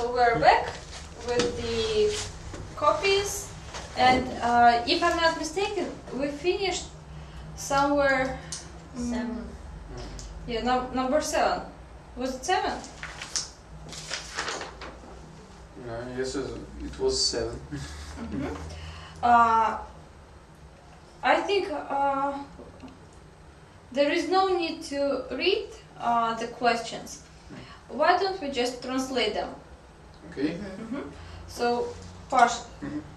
So we're back with the copies, and if I'm not mistaken, we finished somewhere. 7. Yeah, number 7. Was it 7? No, yes, it was 7. Mm-hmm. I think there is no need to read the questions. Why don't we just translate them? Okay. Mm-hmm. So, Pash,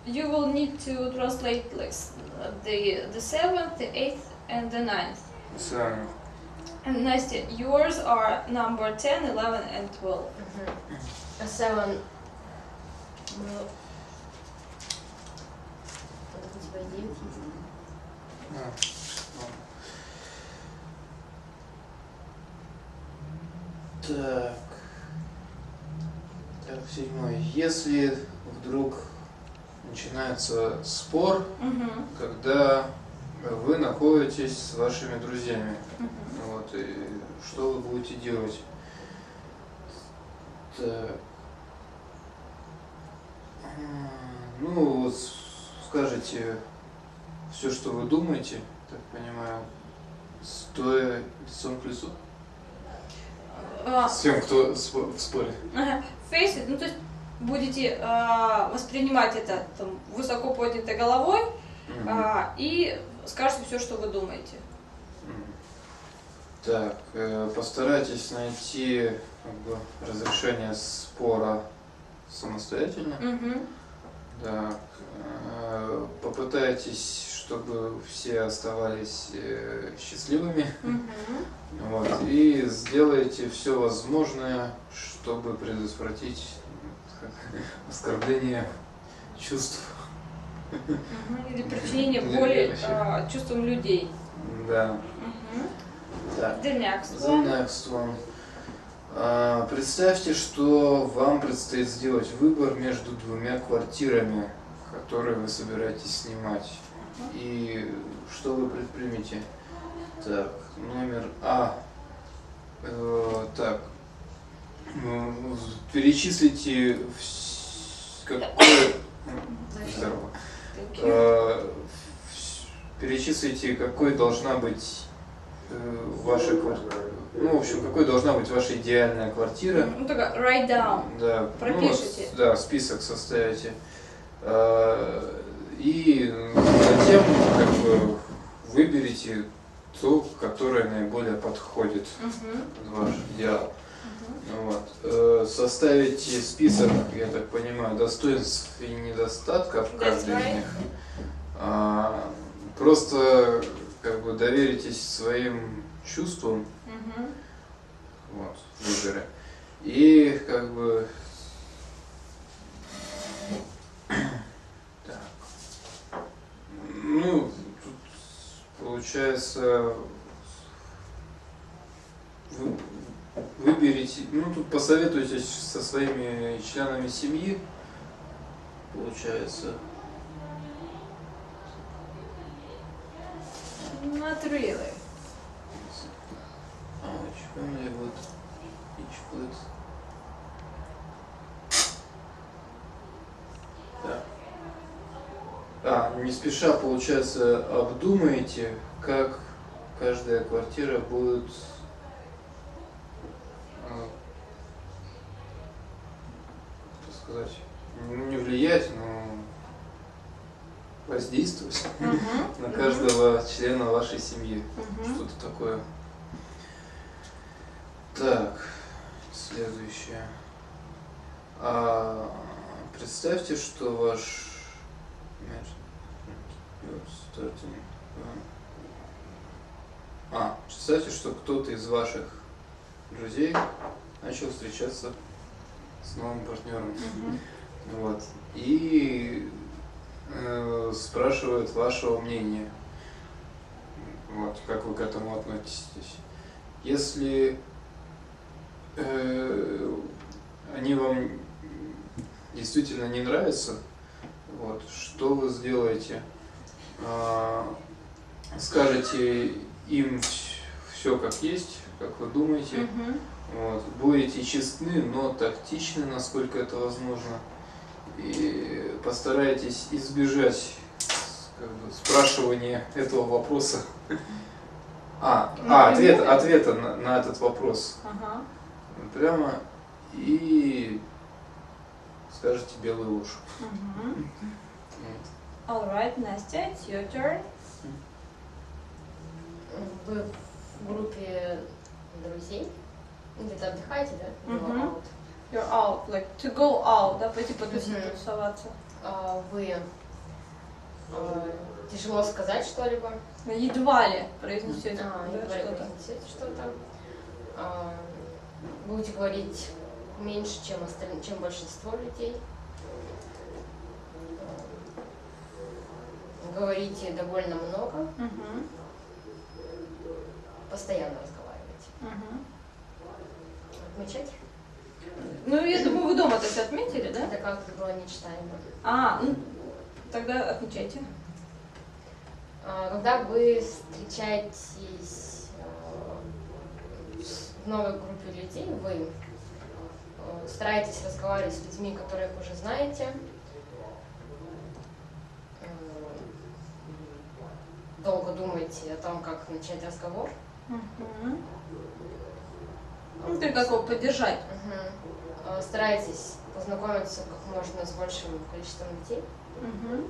you will need to translate like the 7th, the 8th, and the 9th. So, And Настя, yours are number 10, 11, and 12. 7. Ну, у тебя 9 есть. Так, 7. Если вдруг начинается спор, когда вы находитесь с вашими друзьями, вот, и что вы будете делать? Так. Ну, вот скажите все, что вы думаете, так понимаю, стоя лицом к лицу. С тем, кто в споре. Face it, ну то есть будете воспринимать это там, высоко поднятой головой и скажете все, что вы думаете. Так, постарайтесь найти разрешение спора самостоятельно. Так, попытайтесь, чтобы все оставались счастливыми. Вот, и сделайте все возможное, чтобы предотвратить оскорбление чувств. Или причинение боли чувствам людей. Да. Так. The next one. Представьте, что вам предстоит сделать выбор между двумя квартирами, которые вы собираетесь снимать. И что вы предпримете? Так, номер А. Так. Перечислите перечислите, какой должна быть ваша квартира. Ну, в общем, какой должна быть ваша идеальная квартира. Ну, только write down. Да. Пропишите. Ну, да, список составите. И затем как бы выберите ту, которая наиболее подходит под ваш идеал. Вот. Составите список, я так понимаю, достоинств и недостатков каждой из них. Просто как бы доверитесь своим чувствам вот, в выборе. И как бы так. Ну, тут получается выберите, ну тут посоветуйтесь со своими членами семьи, получается. Not really. Which family would each put? Да. Не спеша, получается, обдумайте, как каждая квартира будет как сказать, не влиять, но воздействовать на каждого члена вашей семьи. Что-то такое. Так, следующее. Представьте, что ваш представьте, что кто-то из ваших друзей начал встречаться с новым партнером. Вот. И спрашивают вашего мнения. Вот, как вы к этому относитесь. Если они вам действительно не нравятся, вот, что вы сделаете? Скажете им все как есть, как вы думаете, Вот. Будете честны, но тактичны, насколько это возможно. И постарайтесь избежать как бы, спрашивания этого вопроса. Ответа на этот вопрос. Ага. Прямо и скажете белую ложь. Alright, Настя, it's your turn. Вы в группе друзей где-то отдыхаете, да? Мгм. Out. You're out, like to go out, да, пойти потусить, потусоваться. Вы тяжело сказать что-либо. Едва ли произнесете Едва ли что-то. произнесете что-то. Будете говорить меньше, чем большинство людей. Говорите довольно много. Мгм. Постоянно разговариваете. Мгм. Отмечать? Ну, я думаю, вы дома это все отметили, да? Это как-то было нечитаемо. Ну, тогда отмечайте. Когда вы встречаетесь в новой группе людей, вы стараетесь разговаривать с людьми, которых уже знаете, долго думаете о том, как начать разговор. Мгм. Ну, ты как его поддержать. Старайтесь познакомиться как можно с большим количеством людей. Мгм.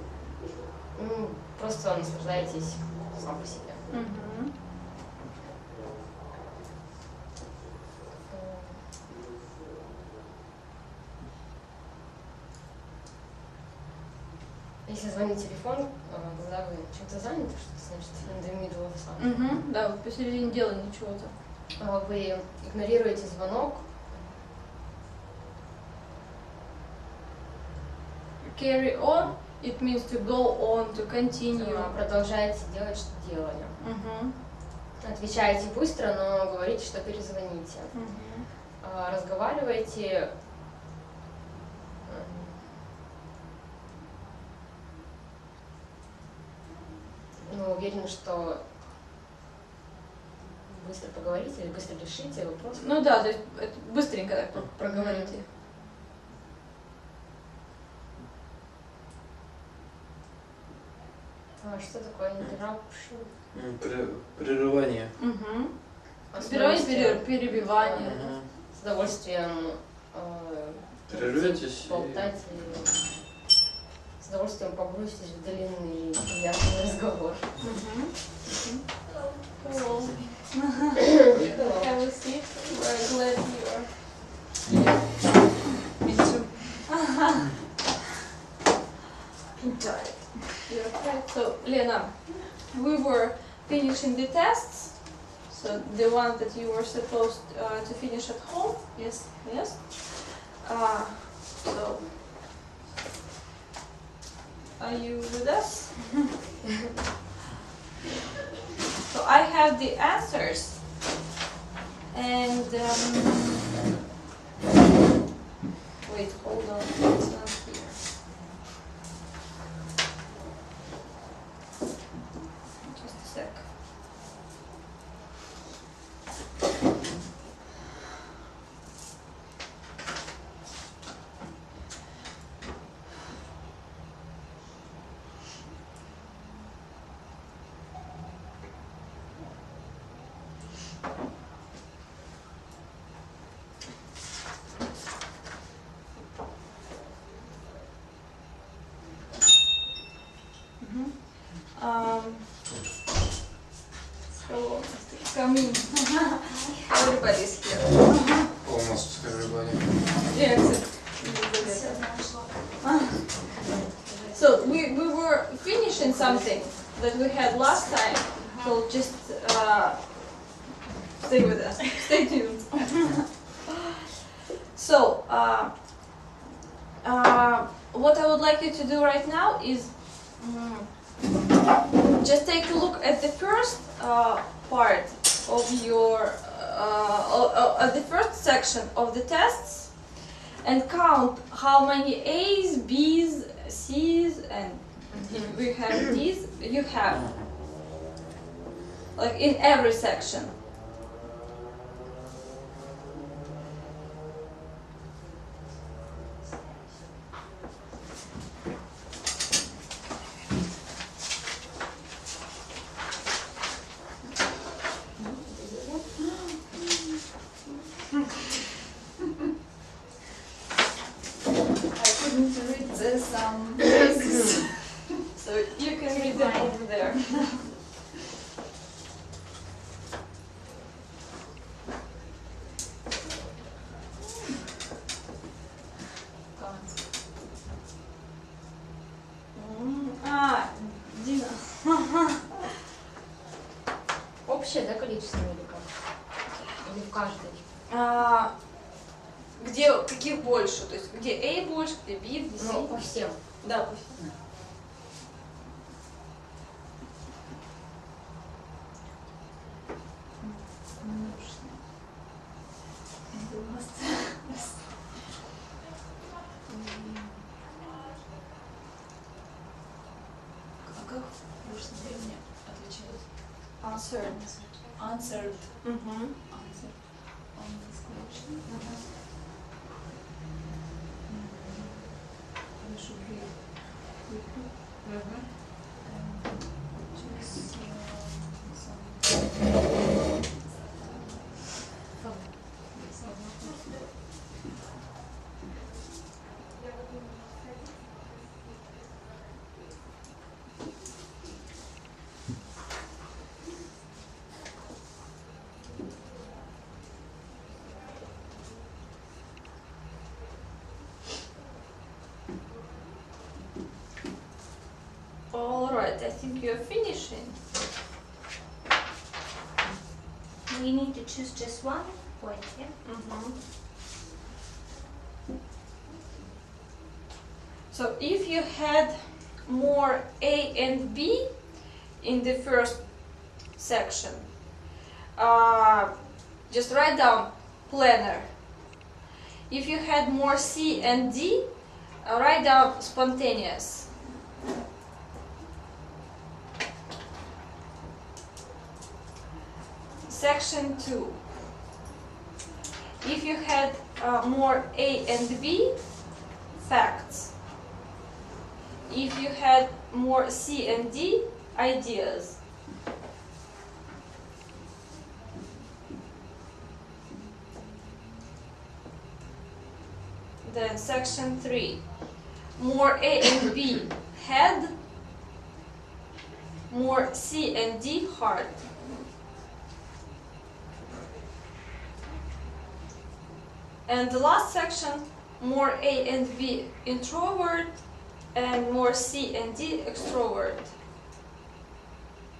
Просто наслаждайтесь сам по себе. Мгм. Если звонит телефон, когда вы чем-то заняты, что значит in the middle of something. Мгм. Да, вот посередине дела ничего-то. Вы игнорируете звонок. Carry on, it means to go on, to continue. Продолжаете делать, что делали. Мгм. Отвечаете быстро, но говорите, что перезвоните. Мгм. Разговариваете. Но уверены, что быстро поговорите или быстро решите вопрос. Ну да, то есть это быстренько так проговорите. Что такое interruption? Прерывание. Угу. С Перебивание. С удовольствием Прерветесь. болтать и с удовольствием погрузитесь в длинный и приятный разговор. Cool. Have a seat. We're glad you are here. Me too. Enjoy. You're okay. So, Lena, we were finishing the tests. So the one that you were supposed to finish at home. Yes. Yes. So, are you with us? So I have the answers, and wait, hold on, it's not here. Just a sec. So, come in. Everybody's here. Almost everybody. Yeah, except so we were finishing something that we had last time. So just stay with us. Stay tuned. So what I would like you to do right now is just take a look at the first part of your at the first section of the tests and count how many A's, B's, C's, and if we have D's, you have, like in every section. So you can read them over there. Дина. Общее, да, количество или как? Или в каждой? Где каких больше? То есть где A больше, где B, где C? Ну, по всем. Да, по всем. Как в прошлом времени отличалось? Answered. Answered. Мгм. Answered. On this question. We should read quickly and choose some. All right, I think you're finishing. We need to choose just one point, yeah? Mhm. So if you had more A and B in the first section, just write down planner. If you had more C and D, write down spontaneous. Section 2. If you had more A and B, facts. If you had more C and D, ideas. Then section 3. More A and B, head. More C and D, heart. And the last section, more A and B, introvert, and more C and D, extrovert.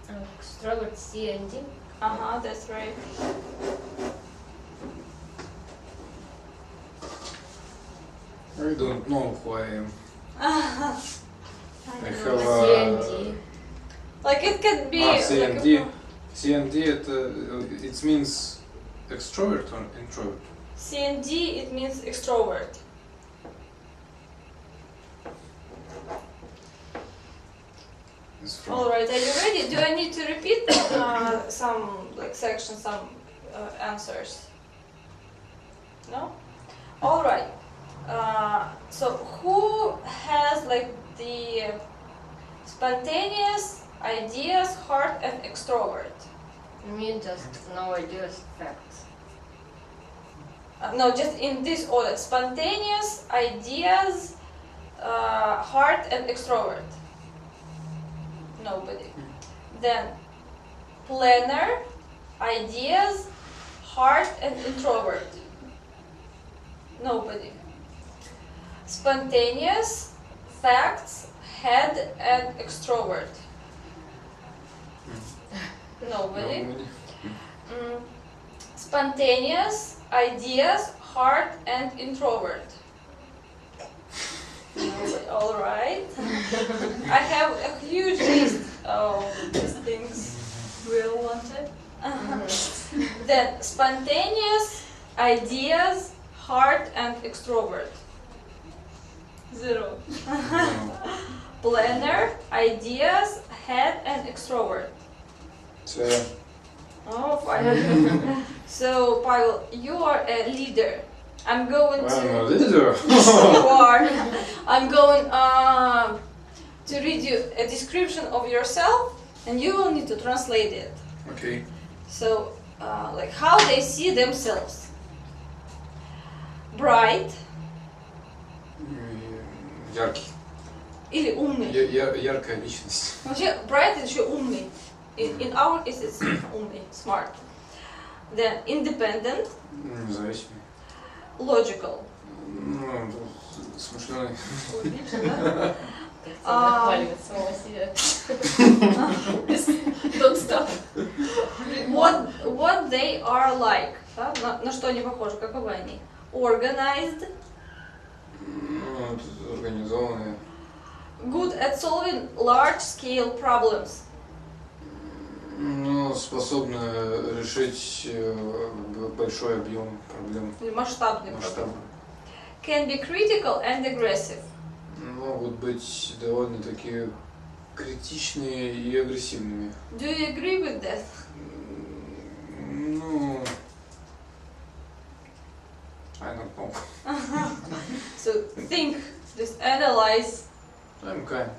Extrovert, C and D. That's right. I don't know who I am. I C have and D. Like it could be C like and D. C and D, it means extrovert or introvert? C and D, it means extrovert. It's from All right, are you ready? Do I need to repeat some like sections, some answers? No. All right. So who has like the spontaneous, ideas, heart, and extrovert? Me just no ideas, facts. No, just in this order: spontaneous, ideas, heart, and extrovert. Nobody. Then planner, ideas, heart, and introvert. Nobody. Spontaneous, facts, head, and extrovert. Nobody. Spontaneous, ideas, heart, and introvert. Nobody. All right. I have a huge list of these things. We all wanted. Then spontaneous, ideas, heart, and extrovert. 0. Planner, ideas, head, and extrovert. Oh, Pavel. So, Pavel, you are a leader. I'm going I'm a to. leader. You are. I'm going to read you a description of yourself, and you will need to translate it. Okay. So, like how they see themselves. Bright, Яркий. Или умный. Яркая личность. Вообще, bright это еще умный. In our case it's умный, smart. Then independent, Независимый. logical. Ну, смышленый. Логично, да? Нахваливать самого себя. Don't stop. What they are like. Да? На что они похожи, каковы они. Organized, Ну, организованный. good at solving large-scale problems. Ну, способны решить большой объем проблем. Или масштабные Масштабно. проблемы. Can be critical and aggressive. Могут быть довольно-таки критичными и агрессивными. Do you agree with that? Ну, I don't know. So think, just analyze. I'm kind.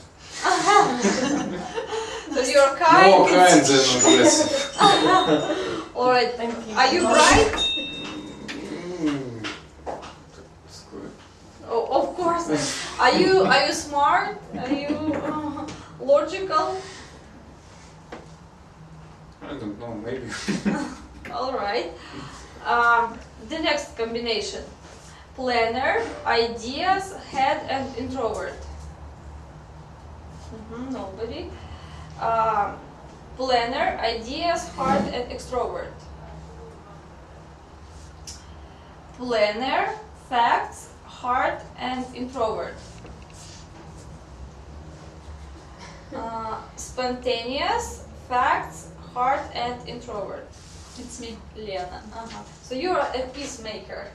So you're kind. More kind than aggressive. Alright. Are you bright? Oh, of course. Are you smart? Are you logical? I don't know, maybe. All right. The next combination: planner, ideas, head, and introvert. Nobody. Planner, ideas, heart, and extrovert. Planner, facts, heart, and introvert. Spontaneous, facts, heart, and introvert. It's me. Lena. So you're a peacemaker.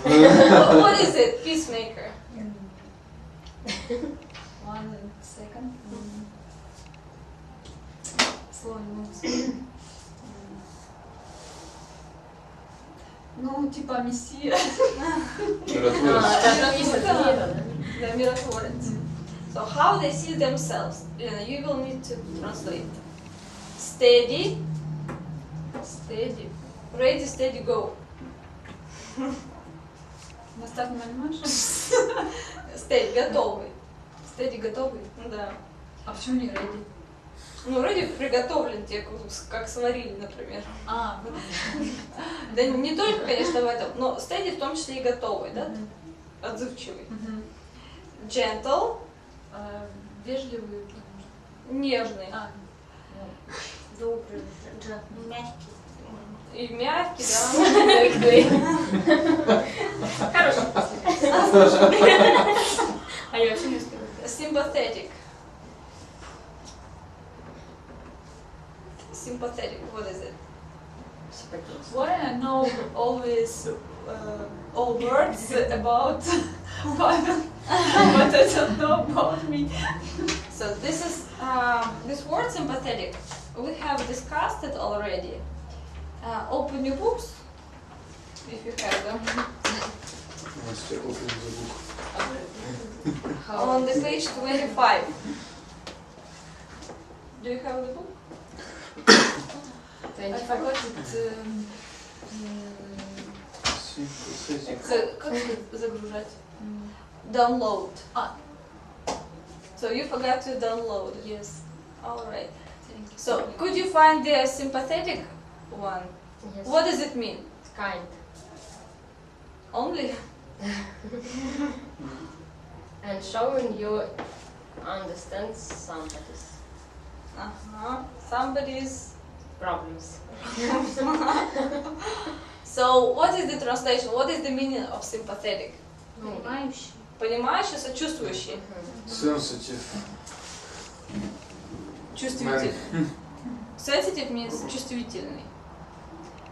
What is it, peacemaker? 1 second. Слово не могу вспомнить. Ну, типа мессия. The mirrorwords. So how they see themselves? Lena, you will need to translate. Steady. Steady. Ready, steady, go. Настав внимание. Steady, готовый. Steady готовый. Да. А почему не ready? Ну, вроде приготовлен тебе, как сварили, например. А, вот. Да не только, конечно, в этом, но steady в том числе и готовый, да? Отзывчивый. Gentle. Вежливый. Нежный. А, Добрый, мягкий. И мягкий, да. Хороший. А я вообще не успела. Sympathetic. Sympathetic, what is it? why I know always all words about Pavel, but I don't know about me. So this is this word sympathetic. We have discussed it already. Open your books if you have them. Мастер, open the book. On the page 25. Do you have the book? I forgot it. Как загружать? Download. So you forgot to download. Yes. All right. Thank you. So could you find the sympathetic one? Yes. What does it mean? Kind. Only? And showing you understand somebody's Somebody's. problems. So what is the translation? What is the meaning of sympathetic? Понимающий. Понимающий, сочувствующий. Sensitive. Чувствительный. Sensitive means чувствительный.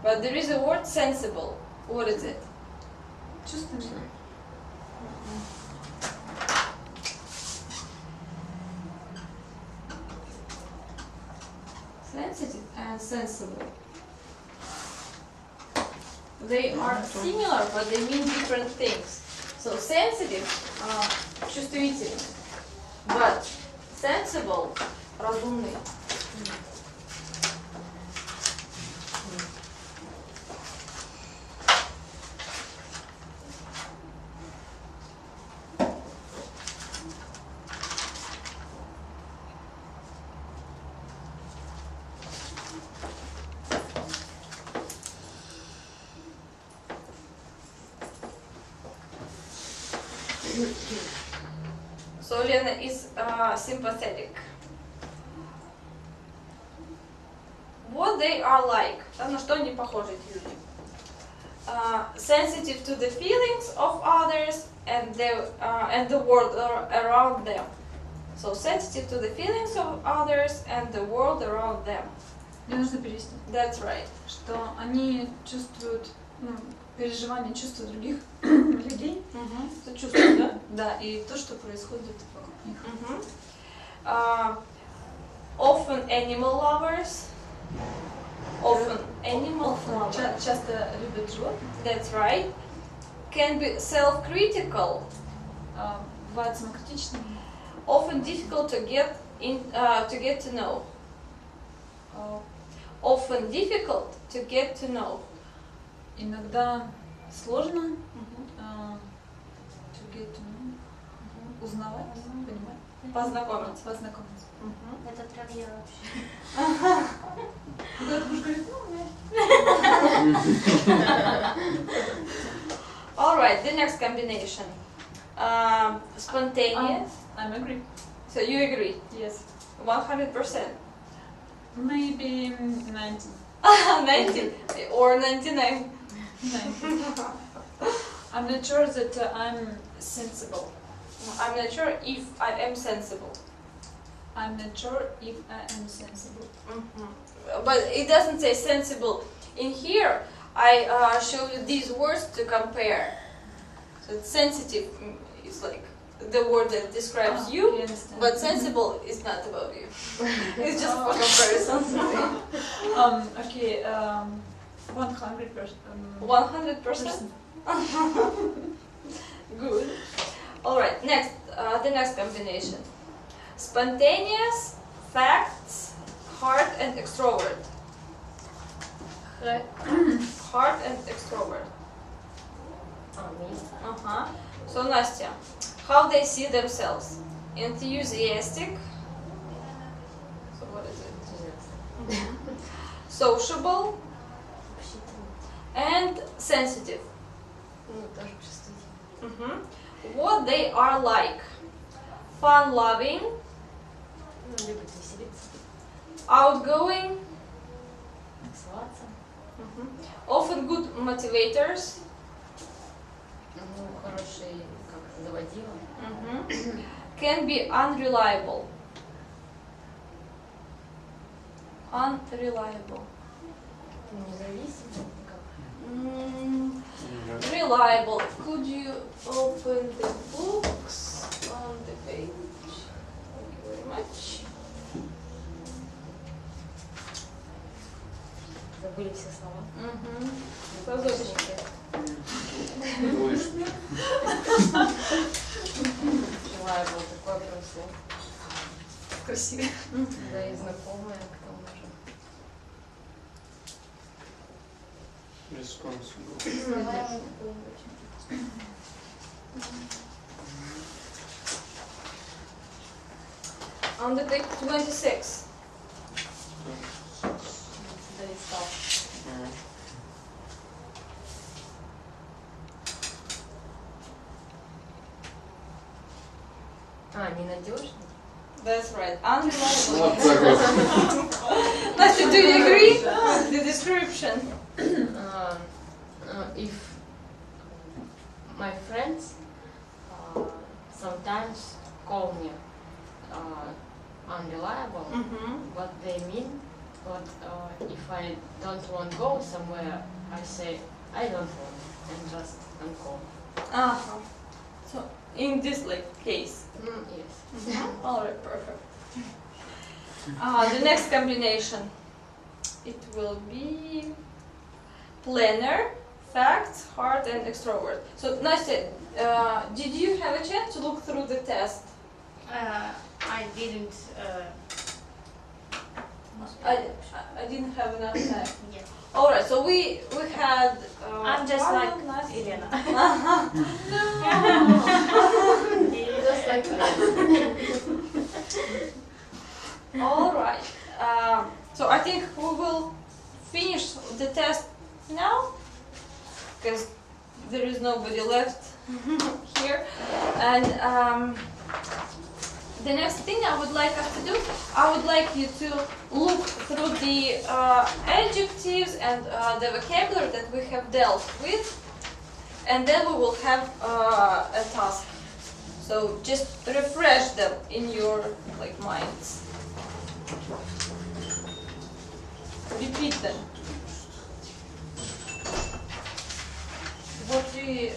But there is a word sensible. What is it? Чувствую. Sensitive and sensible. They are similar, but they mean different things. So sensitive, чувствительный, but sensible, разумный. So Lena is sympathetic. What they are like? Да, на что они похожи, эти люди? Sensitive to the feelings of others and the world around them. So sensitive to the feelings of others and the world around them. Мне нужно перевести. That's right. Что они чувствуют переживания, чувства других людей. Это чувство, да? Да, и то, что происходит вокруг них. Often animal lovers. Often animal lovers. Часто любят животных. That's right. Can be self-critical. Бывают самокритичными. Often difficult to get to know. Often difficult to get to know. Иногда сложно to get to know. Узнавать, понимать. Познакомиться. Это травья вообще. Когда ты будешь говорить, Alright, the next combination. Spontaneous. I'm agree. So you agree? Yes. 100%. Maybe 90. 90 or 99. 90. I'm not sure that I'm sensible. I'm not sure if I am sensible. I'm not sure if I am sensible. But it doesn't say sensible in here. I show you these words to compare. So it's sensitive is like the word that describes you, but sensible is not about you. It's just for comparison. Okay, 100%. 100%? Good. Alright, next, the next combination. Spontaneous, facts, heart and extrovert. Heart and extrovert. So Nastya, how they see themselves? Enthusiastic. So what is it? Sociable and sensitive. What they are like? Fun-loving, outgoing, often good motivators, can be unreliable. Unreliable. Reliable. Could you open the books on the page? Thank you very much. Забыли все слова. Reliable, такое прям слово. Красиво. Да, и знакомое к тому же. Responsible. On the page 26. Ненадежный. That's right. Unreliable. Вот так вот. Настя, do you agree with the description? If my friends sometimes call me unreliable, what they mean, but if I don't want to go somewhere, I say I don't want and just don't call. So in this case. Yes. Alright, perfect. The next combination, it will be planner, facts, heart, and extrovert. So Nastya, did you have a chance to look through the test? I didn't. I didn't have enough time. Yeah. Alright, so we had. I'm just like Nastya. Elena. Just like that. Alright. So I think we will finish the test now, because there is nobody left here. And the next thing I would like us to do, I would like you to look through the adjectives and the vocabulary that we have dealt with, and then we will have a task. So just refresh them in your minds. Repeat them. What we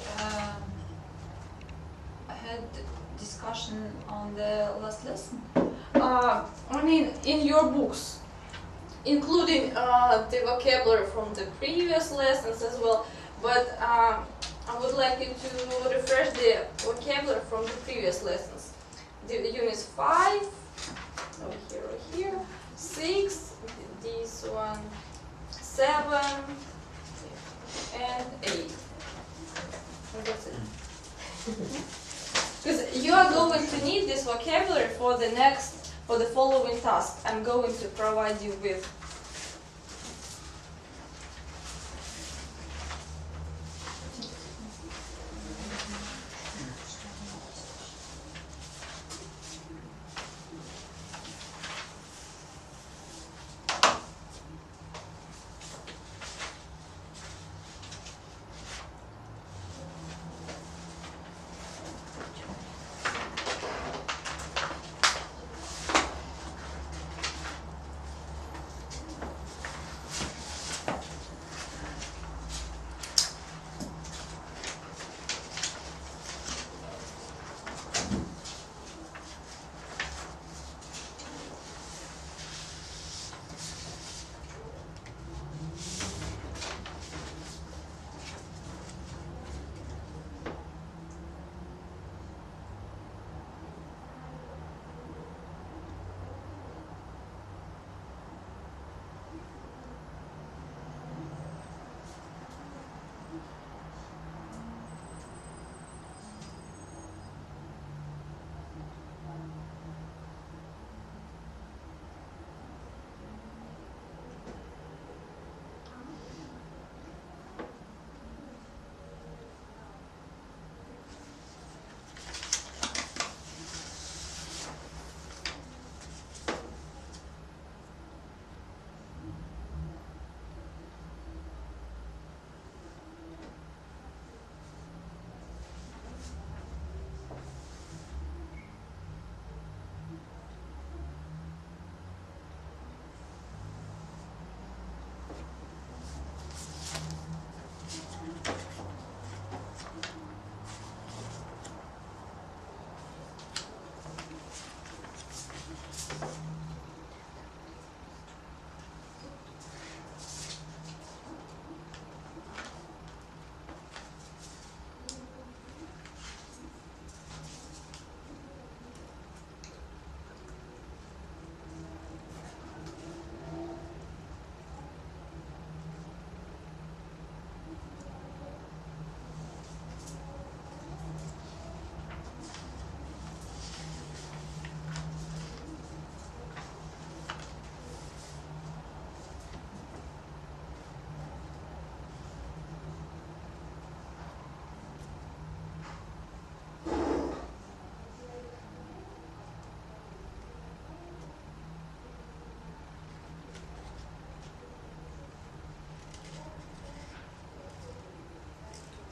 had discussion on the last lesson. I mean, in your books, including the vocabulary from the previous lessons as well. But I would like you to refresh the vocabulary from the previous lessons. The units 5, over here, 6, this one, 7, and 8. And that's it. Because you are going to need this vocabulary for the following task I'm going to provide you with.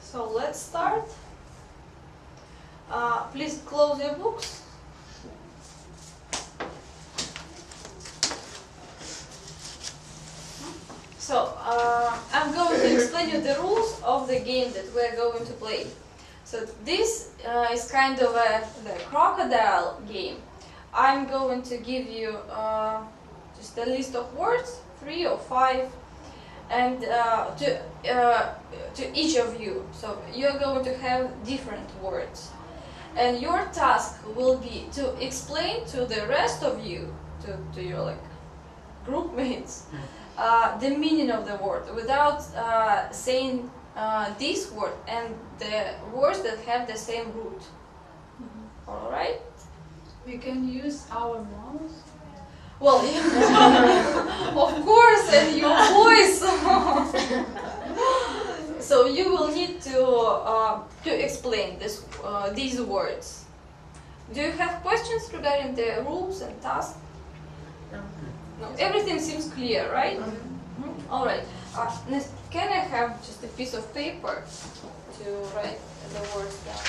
So let's start. Please close your books. So I'm going to explain you the rules of the game that we're going to play. So this is kind of the crocodile game. I'm going to give you just a list of words, 3 or 5, and to each of you. So you're going to have different words. And your task will be to explain to the rest of you, to your group mates, the meaning of the word without saying this word and the words that have the same root. All right? We can use our mouths. Well, of course, and your voice. So you will need to explain these words. Do you have questions regarding the rules and tasks? No. No, everything seems clear, right? All right. Can I have just a piece of paper to write the words down?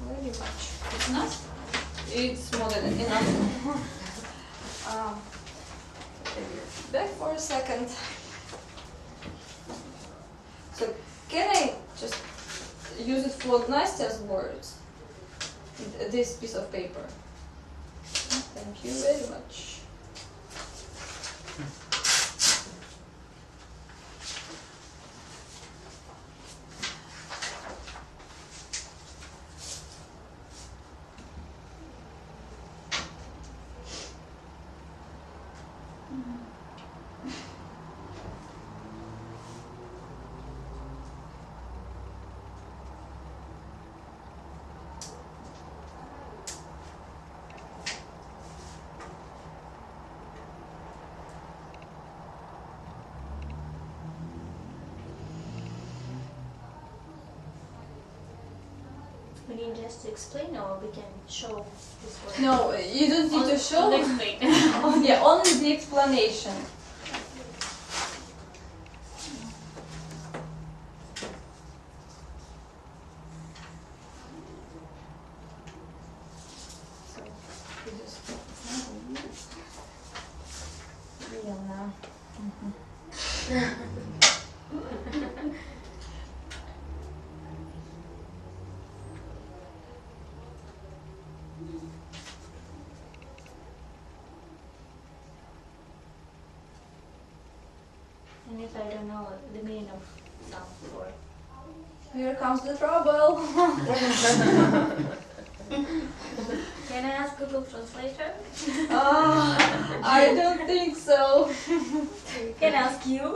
Very much. It's enough? It's more than enough. Back for a second. So can I just use it for Nastya's words? This piece of paper. Thank you very much. We need just to explain, or we can show this word. No, you don't need to show. Explain. Yeah, only the explanation. So, you just real now. And if I don't know the meaning of some word. Here comes the trouble. Can I ask Google Translator? I don't think so. Can I ask you?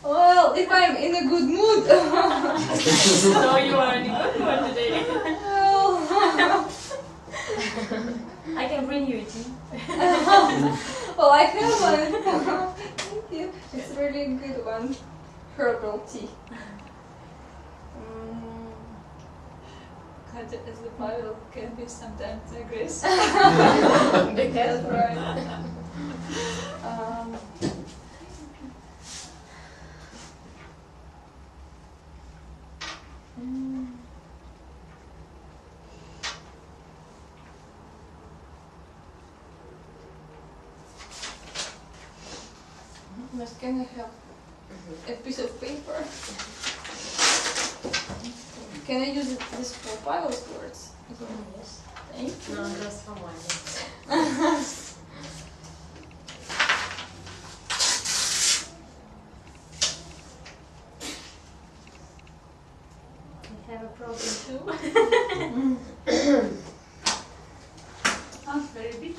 Well, if I'm in a good mood. So you are in a good mood today. Well, I can bring you a tea. well, I have one. Thank you. It's a really good one. Herbal tea. As the Bible can be sometimes aggressive. That's right. Miss, can I have a piece of paper? Can I use this for Pavel's words? Yes. Thank you. No, just for mine. I have a problem too. Oh, very big.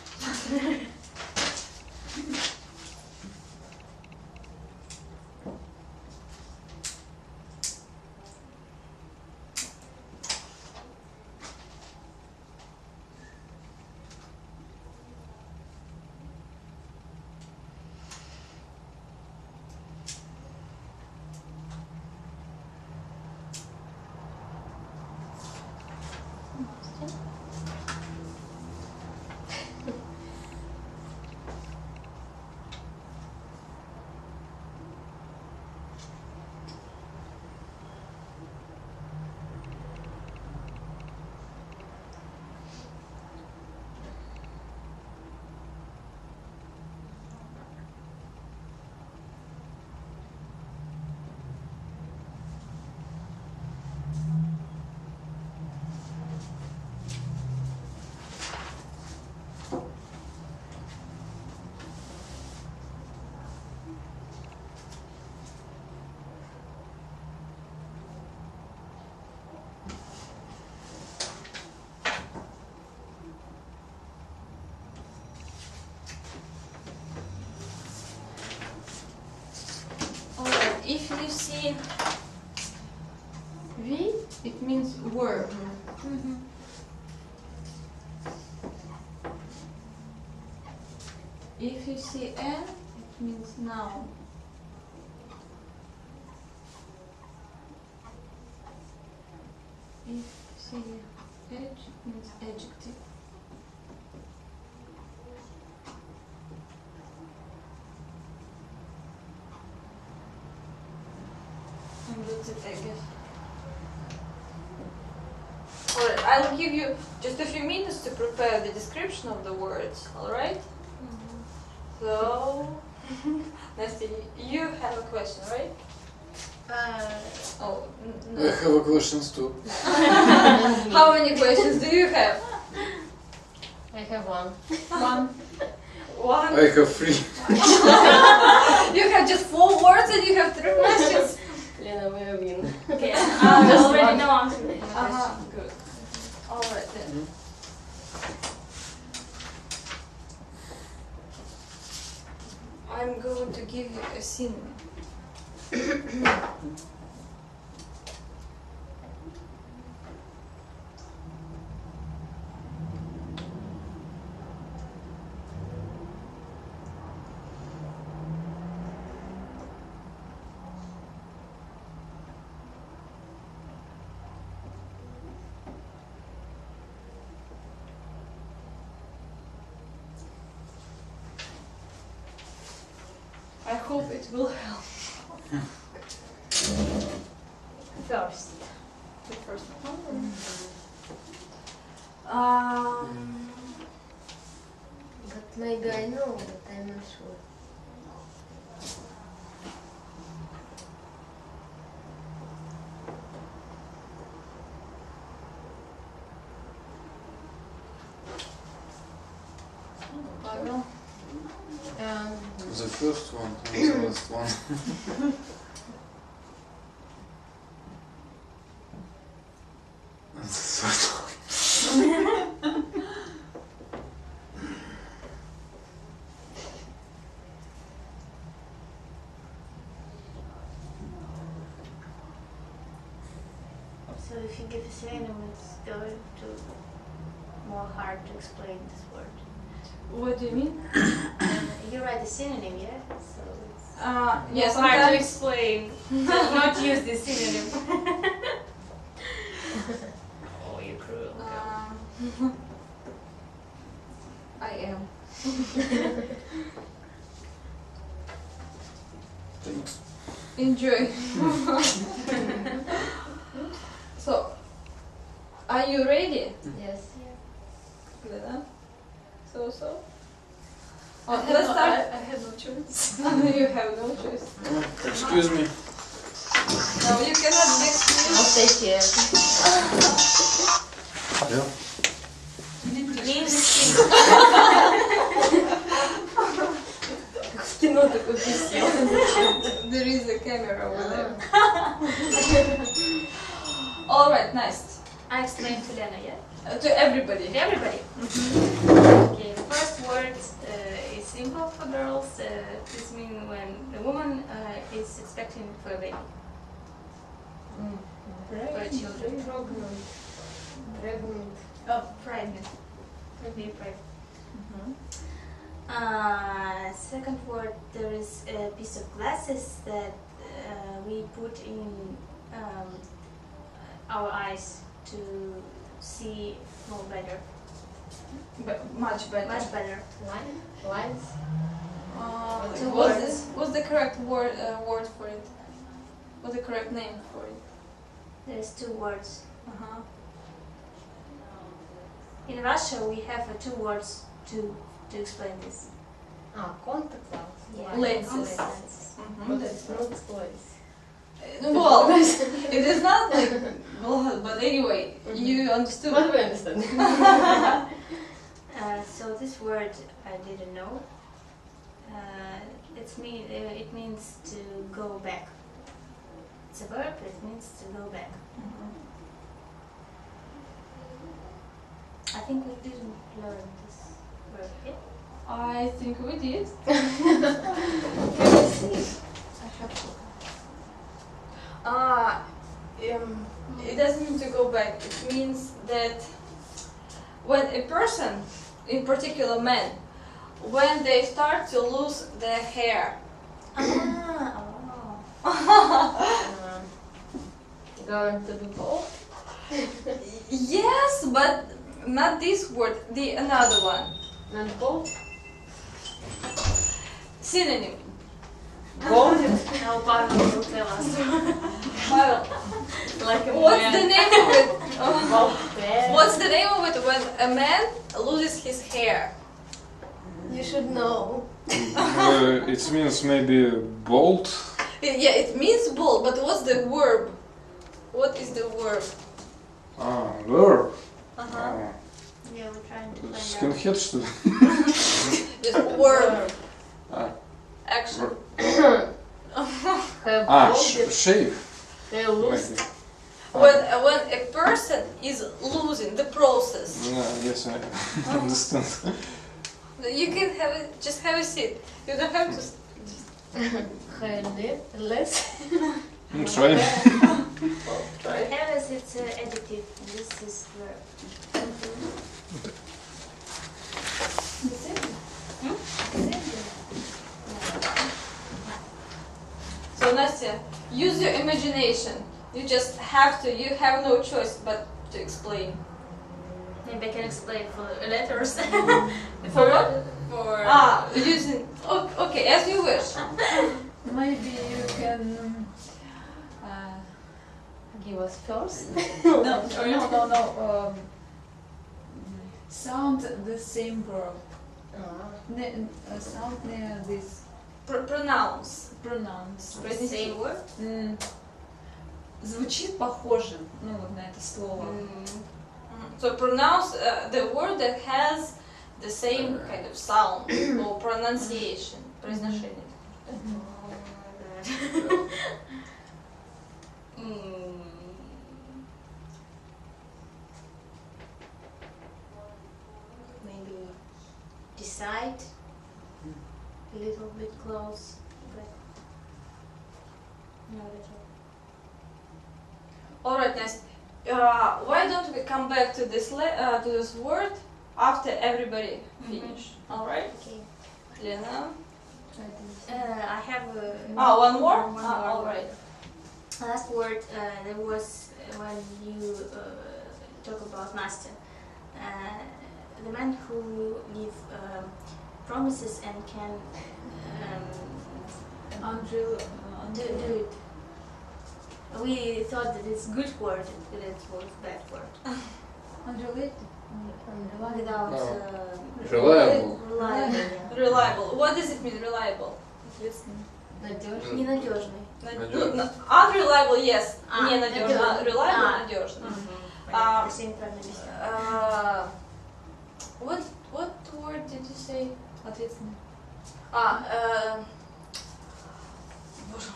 If you see V, it means verb. If you see N, it means noun. If you see H, it means adjective. And that's it, I guess. Alright, I'll give you just a few minutes to prepare the description of the words, alright? So, Nasty, you have a question, right? Oh, I have a question too. How many questions do you have? I have one. One. I have 3. You have just 4 words and you have 3 questions? Lena, we are win. Okay, I Just already one. know answer to my Uh-huh, question. good. Alright then. I'm going to give you a synonym. I hope it will help. First. The first one. But maybe I know, but I'm not sure. Pavel. The first one and the last one. And the third one. So if you give a synonym, it's going to more hard to explain this word. What do you mean? You write a synonym, yeah? So it's Yes, hard to sometimes. explain. Not use this synonym. Oh, you're cruel. I am. Thanks. Enjoy. So, are you ready? Yes. Lena? So? Oh, let's start. I have no choice. You have no choice. Excuse me. No, you cannot be I'll excused. stay here. Yeah. В кино такой висел. There is a camera over there. Alright, nice. I explained to Lena, yeah? To everybody. To everybody. Okay, the first word is simple for girls. This means when the woman is expecting for a baby, for children. Pregnant. Oh, pregnant. To be pregnant. Second word, there is a piece of glasses that we put in our eyes to see more better, Much better. much better. Lines. So what's the correct word for it? What's the correct name for it? There's 2 words. Uh-huh. In Russia, we have 2 words to explain this. Contact lens. Yeah. Lenses. But it's not lens. Well, it is not like, well, but anyway, you understood. But we understand. So this word I didn't know. It means to go back. It's a verb. It means to go back. I think we didn't learn this word yet. I think we did. It doesn't mean to go back. It means that when a person, in particular man, when they start to lose their hair. Going to be bald. Yes, but not this word, the another one. Not bald. Synonym. Bald. Now Pavel will tell us. Pavel, Like a what's man. the name of it? Bald bear. What's the name of it when a man loses his hair? You should know. It means maybe bold. Yeah, it means bald, but what's the verb? What is the verb? Verb. Uh-huh. Yeah, we're trying to find out. Скинхед, что ли? Just verb. А, Action. Have bald. shave. They lose. Maybe. When a person is losing the process, Yes, I understand. you can have it. Just have a seat. You don't have to. Hair less. Try. Try. Hairless, it's adjective. This is verb. So Nastya, use your imagination. You just have to. You have no choice but to explain. Maybe I can explain for letters. For what? For Using. Okay, as you wish. Maybe you can Give us first. no. Sound the same verb. Sound near this Pronounce. pronounce. the same word. Звучит похоже, ну вот на это слово. So pronounce the word that has the same kind of sound or pronunciation. Произношение. Maybe decide. A little bit close, but not at all. All right, Nastya. Why don't we come back to this to this word after everybody finish? All right, Okay. Lena. I have One more. One more All word. right. Last word there was when you talk about Nastya. The man who give promises and can do it. We thought that it's good word, but it was bad word. Unrelated. Without Reliable. reliable. Yeah. Reliable. What does it mean? Reliable. Надежный. Ненадежный. Надежный. Unreliable, yes. Ненадежно. надежный. Reliable, надежно. Понятно, все неправильно объясняю. What word did you say? Ответственно. Боже.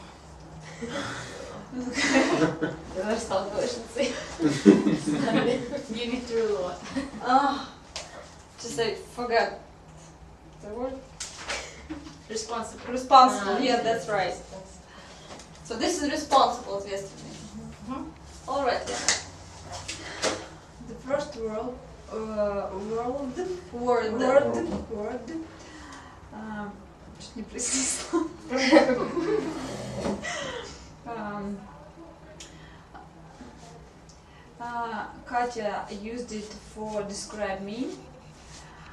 Ты даже сталкиваешься. You need to do a lot. Just I forgot the word. Responsible. Responsible. Yeah, that's right. So this is responsible, ответственный. All right, Lena. The first word. Word. Чуть не произнесла. Katya used it for describe me.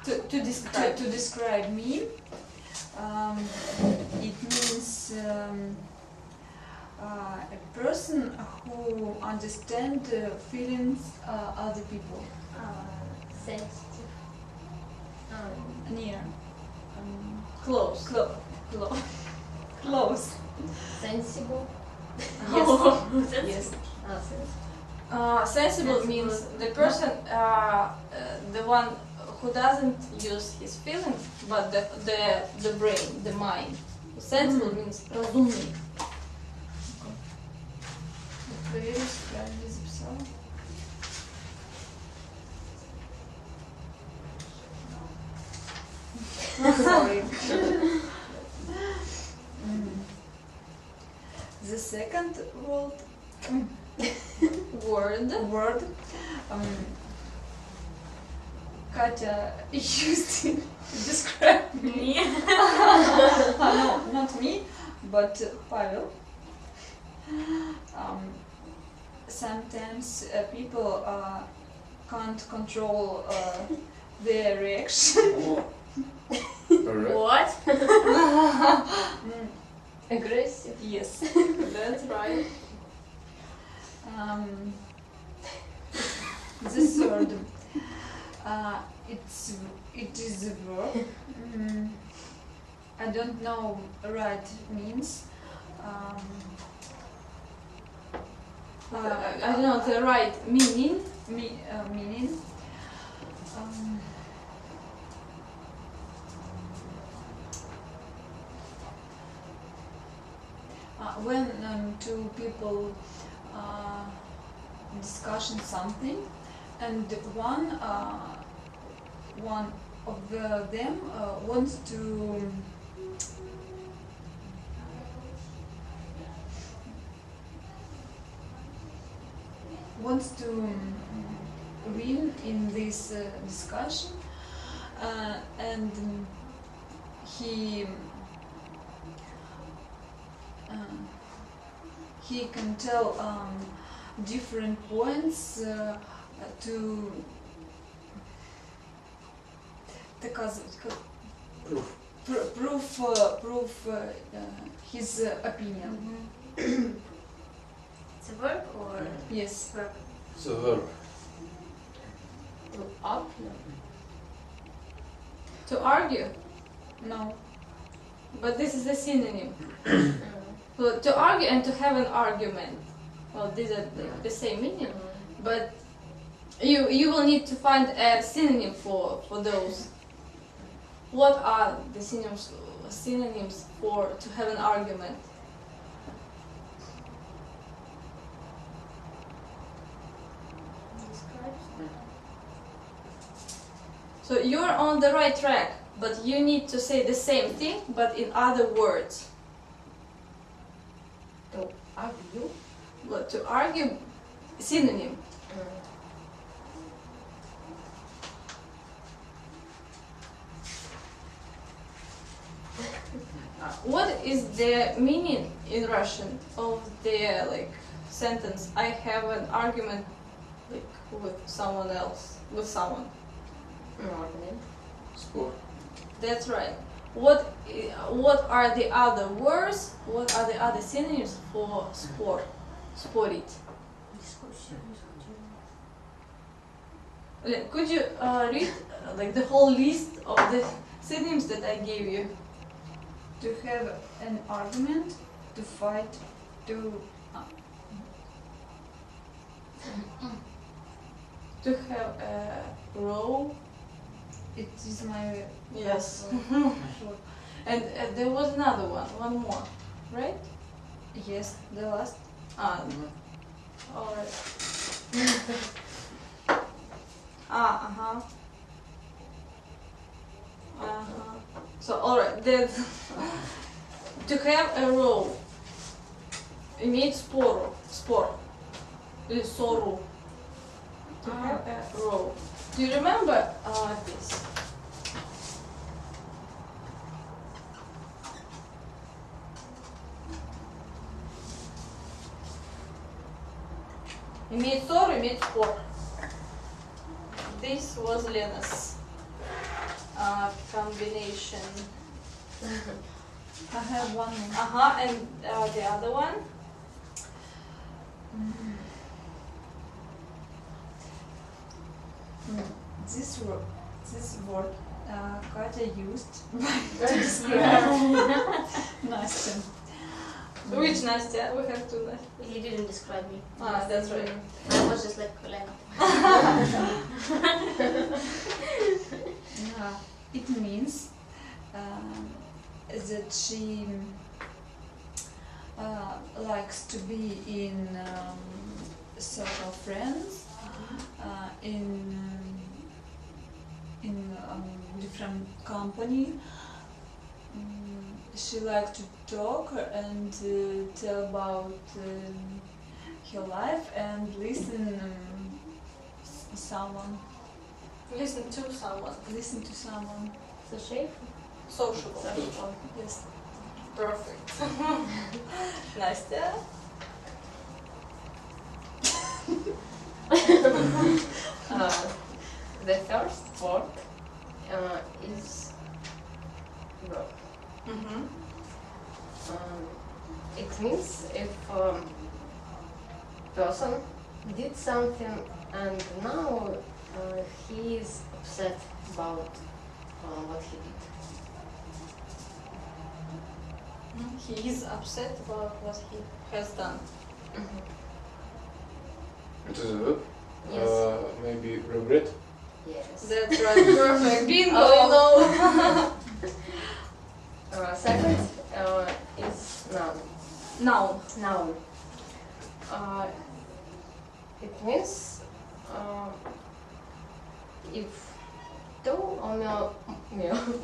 To describe. To describe me. It means a person who understands the feelings other people. Sensitive. Near. Close. Close. Sensible. Yes. Sensitive. Yes. Sensible means the person, the one who doesn't use his feelings, but the brain, the mind. Sensible means разумный. Проверить, правильно ли записала. Sorry. The second word Katya used to describe me. No, not me, but Pavel. Sometimes people can't control their reaction. Alright. What? Aggressive. Yes. That's right. This word, it is a verb. I don't know right means. I don't know the right meaning. Meaning. When two people discussing something, and one of them wants to win in this discussion, and he can tell different points to prove his opinion. It's a verb or Yes. verb? It's a verb. To up? No. To argue, No. but this is a synonym. So to argue and to have an argument. Well, these are the same meaning, but you will need to find a synonym for those. What are the synonyms for to have an argument? So you're on the right track, but you need to say the same thing, but in other words. To argue? But to argue, synonym. What is the meaning in Russian of the sentence? I have an argument with someone else, with someone. Argument. Sport. That's right. What are the other words? What are the other synonyms for sport? Sporit. Could you read the whole list of the synonyms that I gave you? To have an argument, to fight, to have a row. it is my Yes. word. And there was another one more, right? Yes, the last. Alright. Uh-huh. So, alright, then to have a row, иметь спор, или ссору. To have a row. Do you remember this? Иметь ссору, иметь спор. This was Lena's combination. I have one more. And the other one? This word Katya used to describe Nastya. Which Nastya? We have two Nastya. He didn't describe me. That's right. I was just like Lena. It means that she likes to be in circle friends, in different company. She likes to talk and tell about her life and listen someone. Listen to someone. Listen to someone. So shape. Sociable. Sociable. Yes. Perfect. Настя. The first word is verb. Mm-hmm. It means if person did something and now he is upset about what he did. He is upset about what he has done. It is a verb. Yes. Maybe regret. Yes. That's right. Perfect. Bingo. Oh. Second is noun. Noun. Noun. It means if two or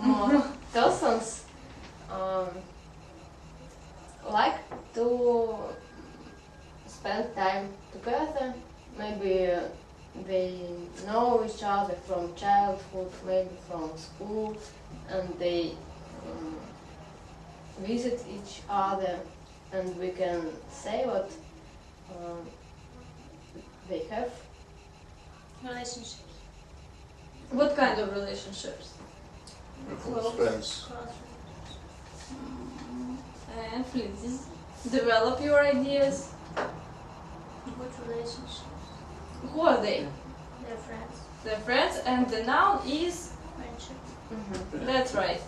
more persons like to spend time together, maybe they know each other from childhood, maybe from school, and they visit each other, and we can say what they have. Relationships. What kind of relationships? Close friends. And please develop your ideas. Good relationships. Who are they? They're friends. They're friends, and the noun is. Friendship. That's right.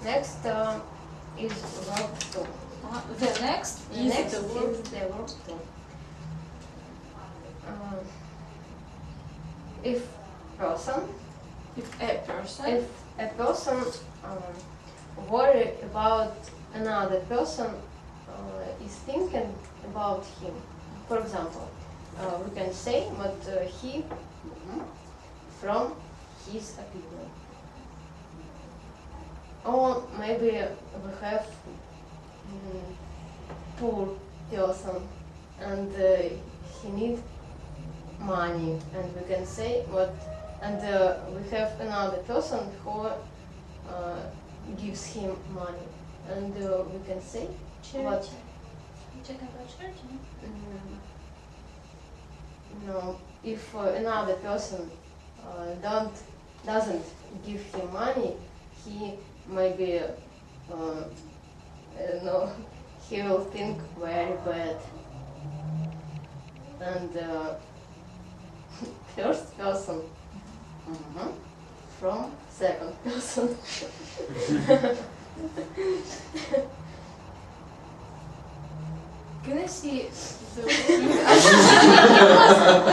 Next is verb to. The next The is next the word. is the verb to. If person, If a person. if a person worry about another person is thinking about him. For example, we can say what he from his opinion. Or maybe we have poor person and he need money, and we can say what, and we have another person who gives him money, and we can say what. Charity. You talking about charity? No, if another person doesn't give him money, he maybe I don't know, he will think very bad. And first person from second person. Can I see the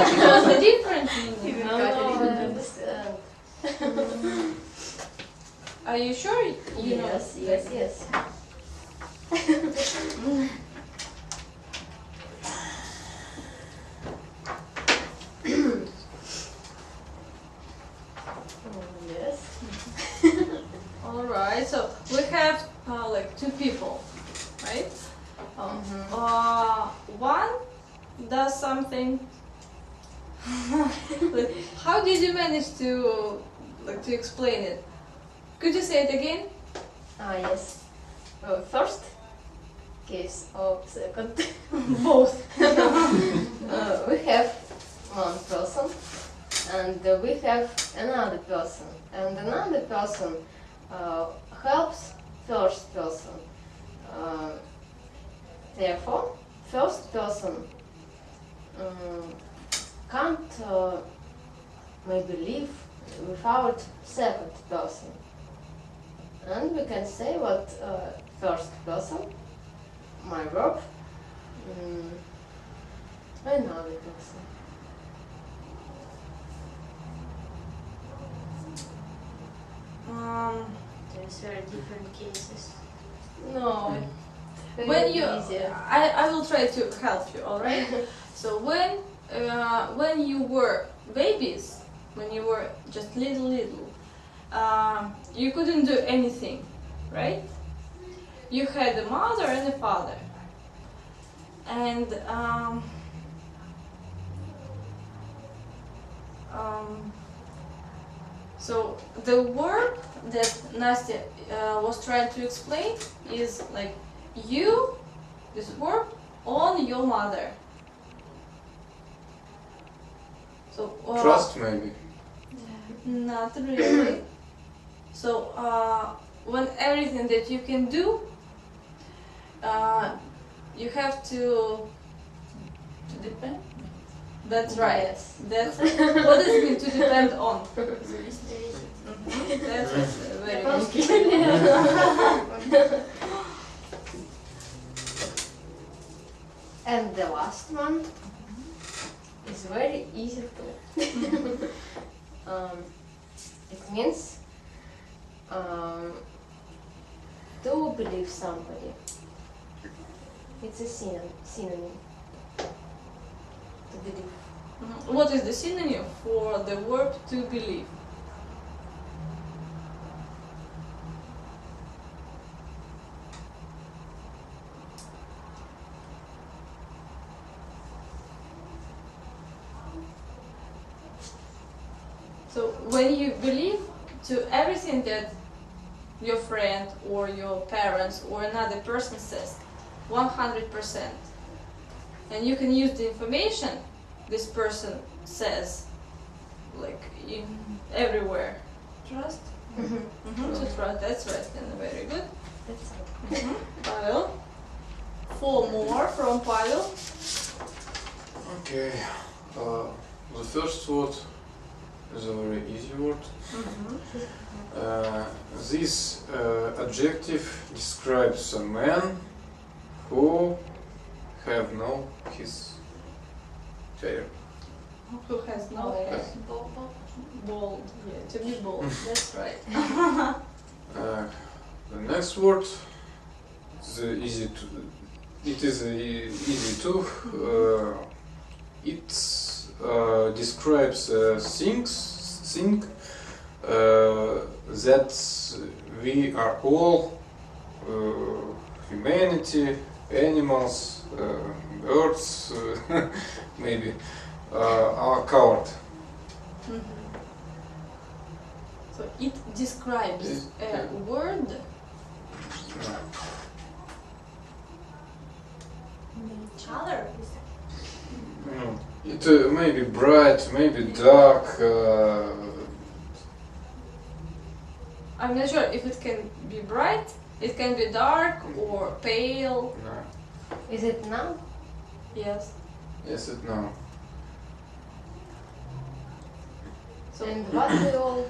because the different meaning? No, I understand. Are you sure? You know? Yes. Yes. All right. So we have like two people, right? One does something. Like, how did you manage to explain it? Could you say it again? Yes. First case or second? Both. We have one person and we have another person, and another person helps first person. Therefore, first person can't maybe live without second person. And we can say what first person, my verb, another person. There's very different cases. No, very When you, easier. I will try to help you. All right. So when you were babies, when you were just little, you couldn't do anything, right? You had a mother and a father, and So the verb that Nastya was trying to explain is like you, this verb, on your mother. So Trust maybe. not really. So when everything that you can do, you have to depend. That's right. Yes. That's what does it mean to depend on? There is. That's very Японский. good. And the last one is very easy too. It means to believe somebody. It's a synonym. To believe. What is the synonym for the verb to believe? So when you believe to everything that your friend or your parents or another person says, 100%, and you can use the information this person says, like everywhere. Trust. To trust. That's right. And very good. That's all. Pavel. 4 more from Pavel. Okay. The first word is a very easy word. This adjective describes a man who have no his hair. Who has no Oh, hair? Bald. Yeah, to be bald. That's right. The next word is easy to. It is easy too. It describes thing that we are all humanity, animals, birds, maybe are covered. So it describes a word. Color. It may be bright, maybe dark. I'm not sure if it can be bright, it can be dark or pale. No. Is it now? Yes. Yes, it no. So And what we all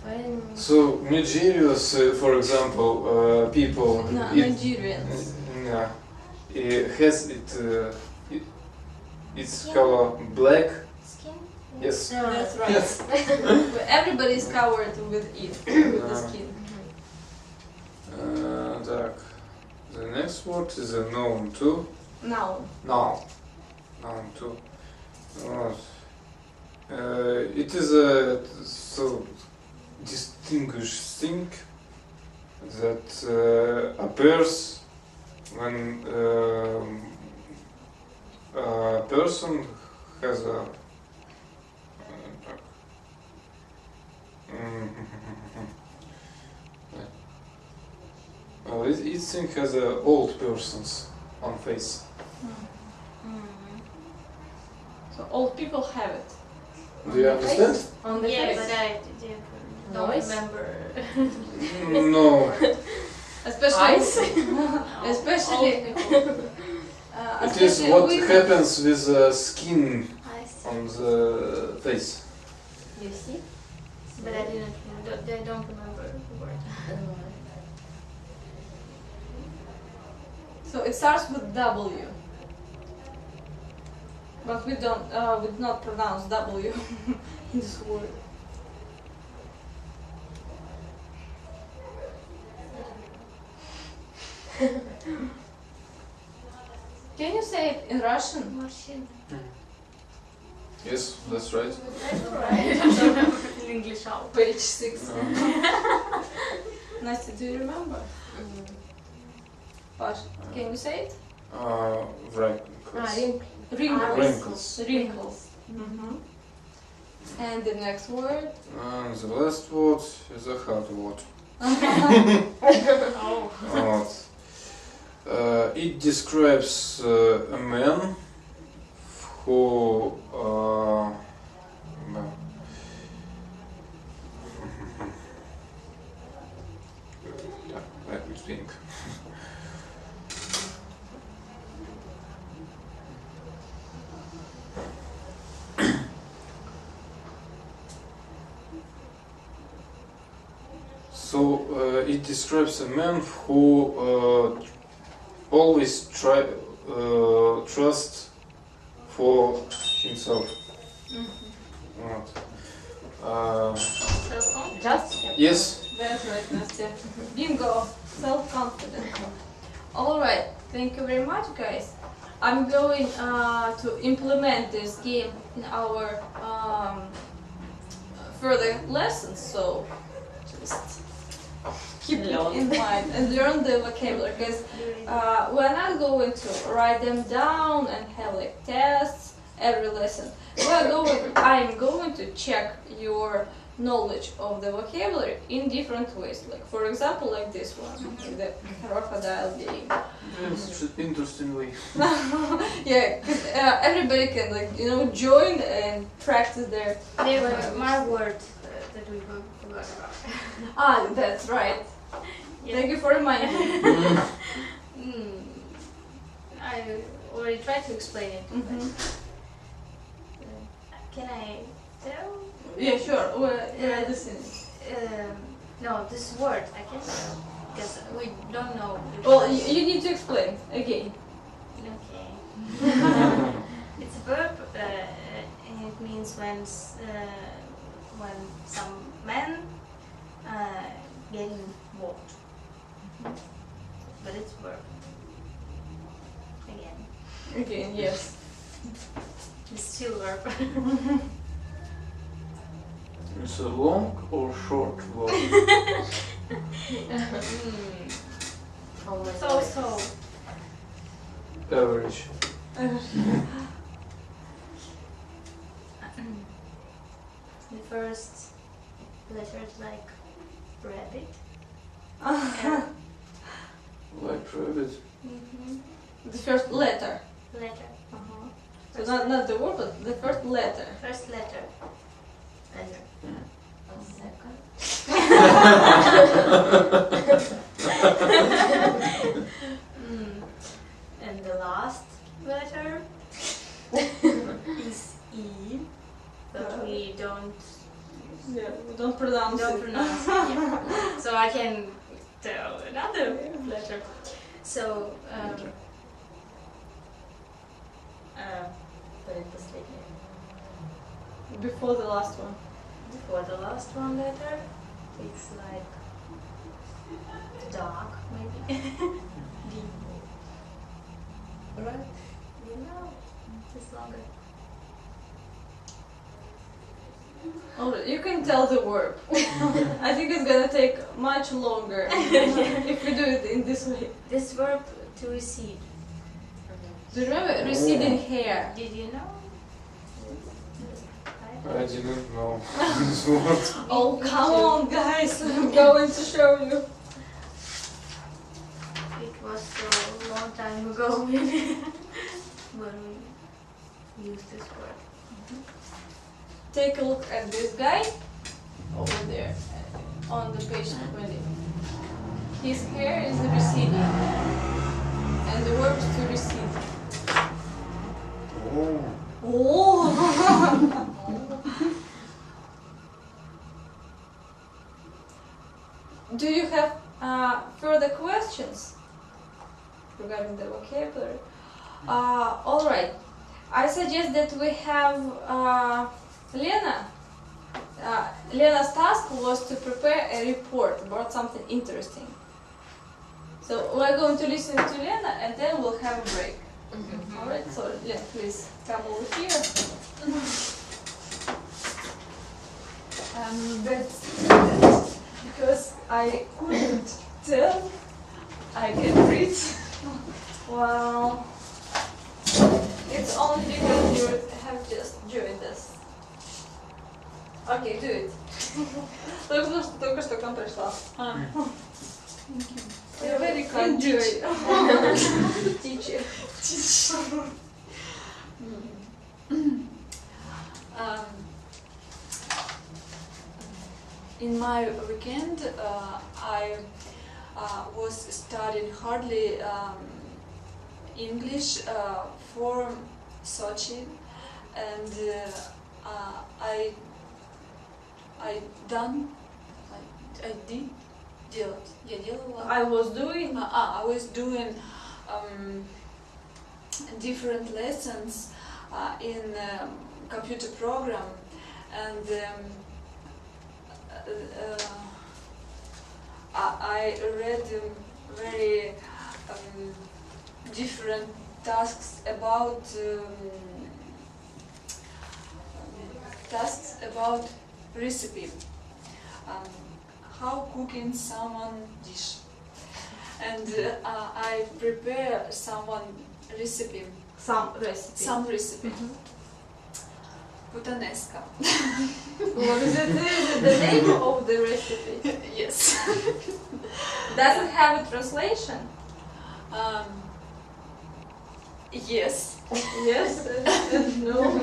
find. So Nigerians, for example, people. no, Nigerians. Yeah, it has its color black. Skin. Yes. That's right. Yes. Everybody is covered with it, with the skin. Так. The next word is a noun too. Now, Noun. Noun too. Вот. It is a so distinguished thing that appears when a person has a this thing has a old person's on face. so old people have it. Do you understand? On the Yeah, face. but I don't Noise? remember. No. Especially, Old especially, people. It is especially what women. happens with the skin I see. on the face. You see? But I don't remember the word. So it starts with W. But we do not pronounce W in this word. Can you say it in Russian? Machine. Yes, that's right. That's right. I don't remember in English how. Page 6. Uh, Настя, do you remember? Pash, can you say it? right. Ring. Wrinkles. Wrinkles. Wrinkles. Mhm. And the next word? And the last word is a hard word. Oh. Вот. It describes a man who да. Так, let me think. So it describes a man who always trust for himself. Вот. Self-confidence. Just Yes. That's right, Nastya. Bingo! Self-confident. Alright, thank you very much, guys. I'm going to implement this game in our further lessons, so just keep it in mind and learn the vocabulary, because we're not going to write them down and have like tests every lesson. I'm going to check your knowledge of the vocabulary in different ways. Like for example, like this one, the crocodile game. Yes, interestingly. Yeah, 'cause, everybody can join and practice their. There were more words that we forgot about. Ah, that's right. Thank you for reminding me. I already tried to explain it. Mhm. Can I tell? Yeah, sure. We're listening. No, this word I can't tell because we don't know. Well, you need to explain again. Okay. It's a verb, and it means when some men get involved. But it's verb. Again, Again, yes. it's still verb. It's a long or short word? how much? So. Average. The first letter is like rabbit. Like rabbit. The first letter. Letter. So not the word, but the first letter. First letter. Letter. A second. And the last letter is E, but we don't Yeah, don't pronounce it. pronounce it. Yeah. So I can tell another letter. So what is the statement? Before the last one. For the last one letter, it's like dog, maybe. D. Right. You know, it's longer. Oh, you can tell the verb. I think it's gonna take much longer if we do it in this way. This verb to recede. Do you remember receding hair? Did you know? I didn't know this word. Oh, come on, guys! I'm going to show you. It was so long time ago maybe when we used this word. Take a look at this guy over there on the page 20. His hair is receding, and the verb is to recede. Oh. Oh! Do you have further questions regarding the vocabulary? All right. I suggest that we have Lena. Lena's task was to prepare a report about something interesting. So we're going to listen to Lena and then we'll have a break. All right. So Lena, please come over here. That's because I couldn't tell I can read. Well, it's only because you have just joined us. Okay, do it. Только что к нам пришла. You're very kind Enjoy. teacher. Teacher. In my weekend, I was studying hardly English for Sochi, and I did делать. Я делала. I was doing. I was doing different lessons in computer program, and I read very different tasks about recipe, how cooking someone dish, and I prepare someone recipe. Some recipe. Some recipe. Putanesca. What is it? Is it the name of the recipe? Yes. Does it have a translation? Yes. Yes. No.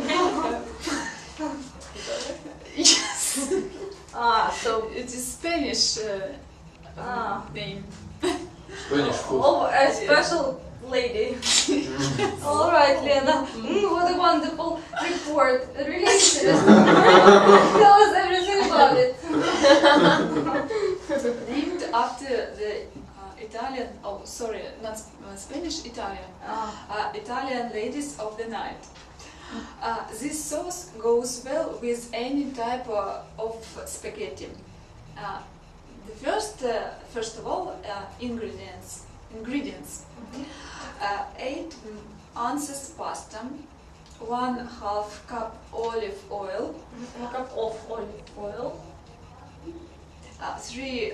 Yes. So it is Spanish name. Spanish food. Oh, a special lady. All right, Lena. What a wonderful report. Really interesting. Tell us everything about it. Named after the Italian, not Spanish, Italian. Italian ladies of the night. This sauce goes well with any type of spaghetti. First of all, ingredients. 8 ounces pasta, 1/2 cup olive oil, 1 cup of olive oil. 3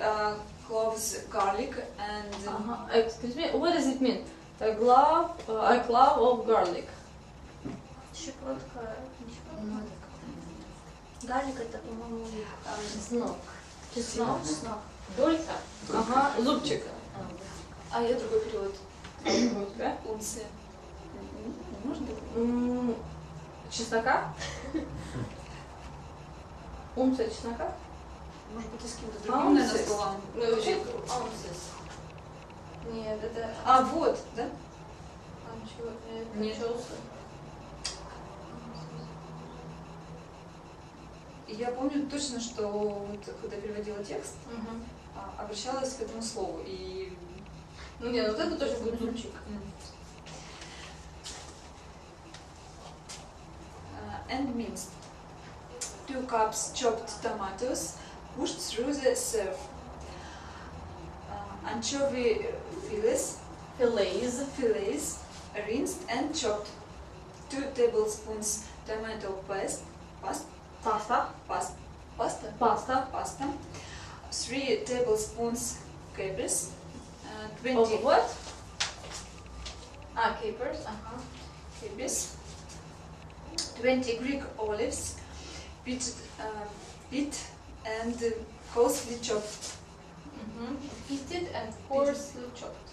cloves garlic, and Excuse me, what does it mean? A clove of garlic. Щепотка. Гарлик это, по-моему, Чеснок. Чеснок. Долька. Ага, зубчик. а я другой перевод. У тебя? Унция. Можно? Чеснока? Унция чеснока? Может быть, и с каким-то другим, наверное, Ounces. словом. Вообще, Нет, это... вот, да? Нет. Я помню точно, что вот, когда переводила текст, обращалась к этому слову. И... Ну нет, вот это точно будет зубчик. And minced. 2 cups chopped tomatoes pushed through the sieve. Anchovy fillets rinsed and chopped. 2 tablespoons tomato paste. Паста. Pasta. 3 tablespoons capers. 20 Of what? Capers. capers. 20 Greek olives, pitted and coarsely chopped. Pitted and coarsely chopped.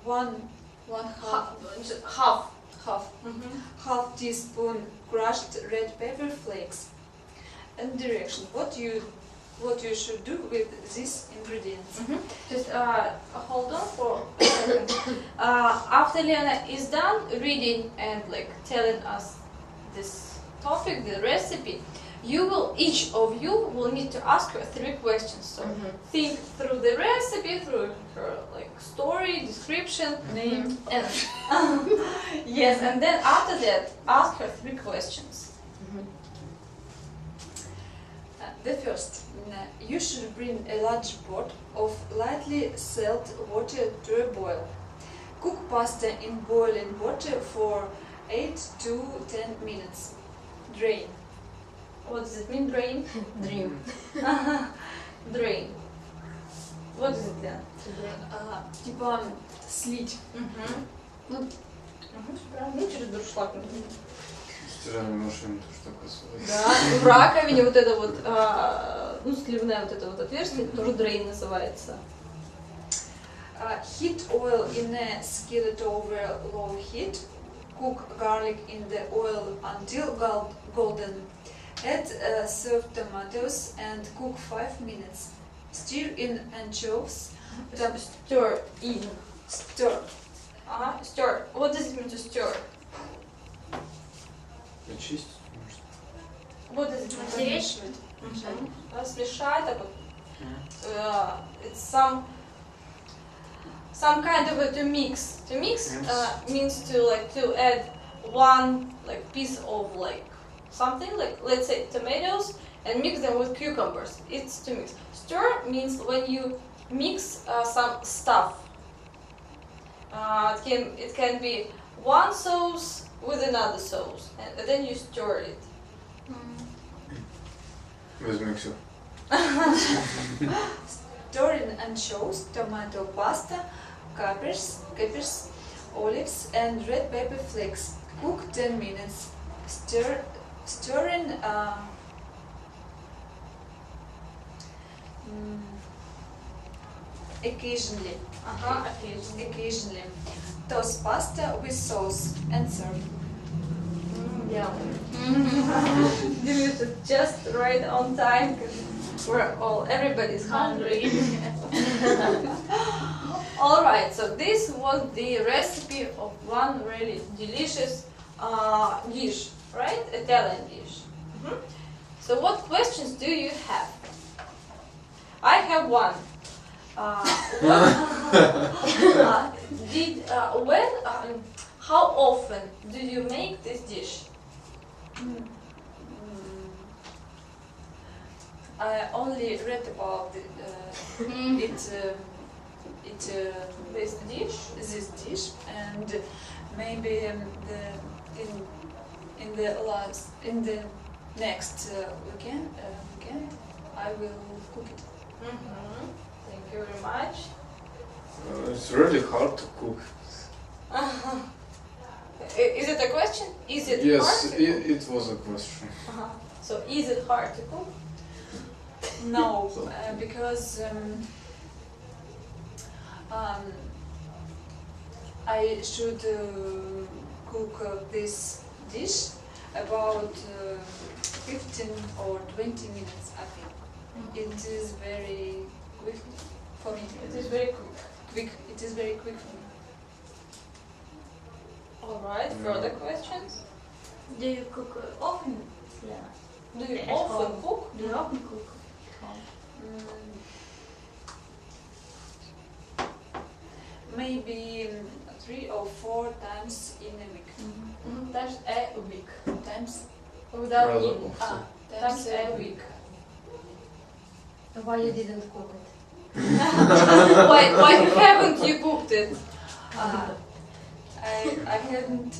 1/2 teaspoon crushed red pepper flakes. And direction: what you should do with these ingredients. Just hold on for a second. After Lena is done reading and like telling us this topic, the recipe, each of you will need to ask her 3 questions. So think through the recipe, through her like story, description, Name. and yes, and then after that, ask her 3 questions. The first, you should bring a large pot of lightly salt water to a boil. Cook pasta in boiling water for 8 to 10 minutes. Drain. What does it mean, drain? Dream. Drain. What is it then? Типа слить. Ну, через дуршлаг. Стиральная машина тоже такое свое. Да, в раковине вот это вот, ну, сливное вот это вот отверстие, тоже drain называется. Heat oil in a skillet over low heat. Cook garlic in the oil until golden. Add served tomatoes and cook 5 minutes. Stir in anchovies. Stir in. Stir. Stir. What does it mean to stir? Очистить, может. What does it mean to Натереть. Смешать, так вот. It's some kind of to mix. To mix means to add one piece of something let's say tomatoes and mix them with cucumbers. It's to mix. Stir means when you mix some stuff. It can be one sauce with another sauce, and then you stir it. Возьми все. Stir in anchovies, tomato pasta, capers, olives, and red pepper flakes. Cook 10 minutes. Stir in occasionally. Occasionally. Toss pasta with sauce and serve. Yeah. Delicious. Just right on time because everybody's hungry. All right. So this was the recipe of one really delicious dish, right? Italian dish. So what questions do you have? I have one. How often do you make this dish? I only read about This dish? this dish, and maybe in the next weekend I will cook it. Thank you very much. It's really hard to cook. Is it a question? Is it Yes, hard to cook? it was a question. So is it hard to cook? No, because I should cook this dish about 15 or 20 minutes, I think. It is very quick for me. It is very quick. It is very quick for me. All right. Further questions? Do you cook often? Yeah. Do you At often home. cook? Do you often cook at home? Maybe 3 or 4 times in a week. Times a week. Times Without Rather in. often. Times a week. Why you didn't cook it? Why haven't you cooked it? I hadn't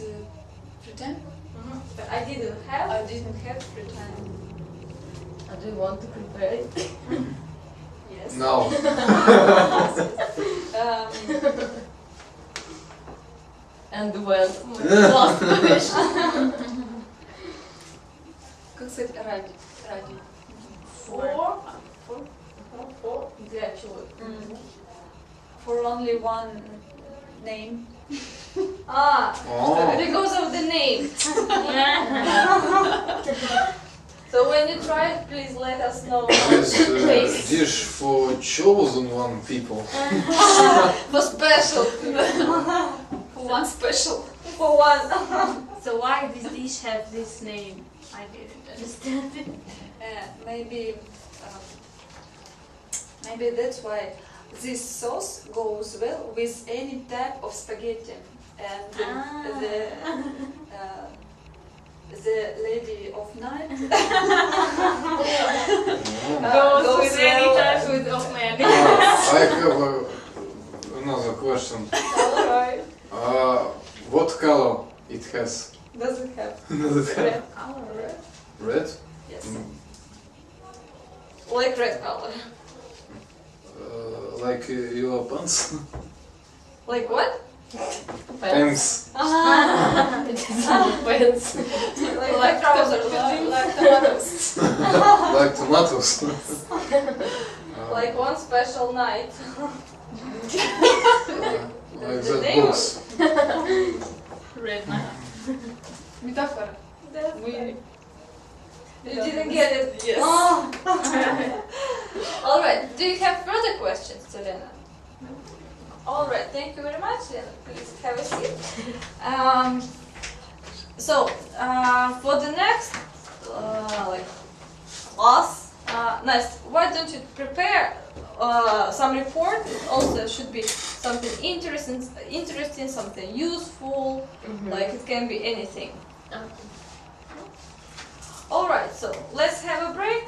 free time. I didn't have. I didn't have free time. Do you want to prepare it? Yes. No. And when? Last question. Как сказать ради? Four для чего? For only one name. Oh. Because of the name. So when you try it, please let us know. This dish for chosen one people. For special. For one special. For one. So why does this dish have this name? I didn't understand it. Maybe that's why this sauce goes well with any type of spaghetti. And the lady of night Goes with any well. type of man. I have another question. Alright. What color it has? Does it have Does it have red color? red? Yes. Like red color. Like your pants? Like what? Pants. It depends. Like trousers. Like tomatoes. Like tomatoes. Like one special night. Like that books. Red night. Metaphor. You didn't get it? Yes. Oh. Alright, do you have further questions to Lena? Alright, thank you very much, Lena. Please have a seat. For the next class, Настя, why don't you prepare some report? It also should be something interesting, something useful, like it can be anything. Alright, so let's have a break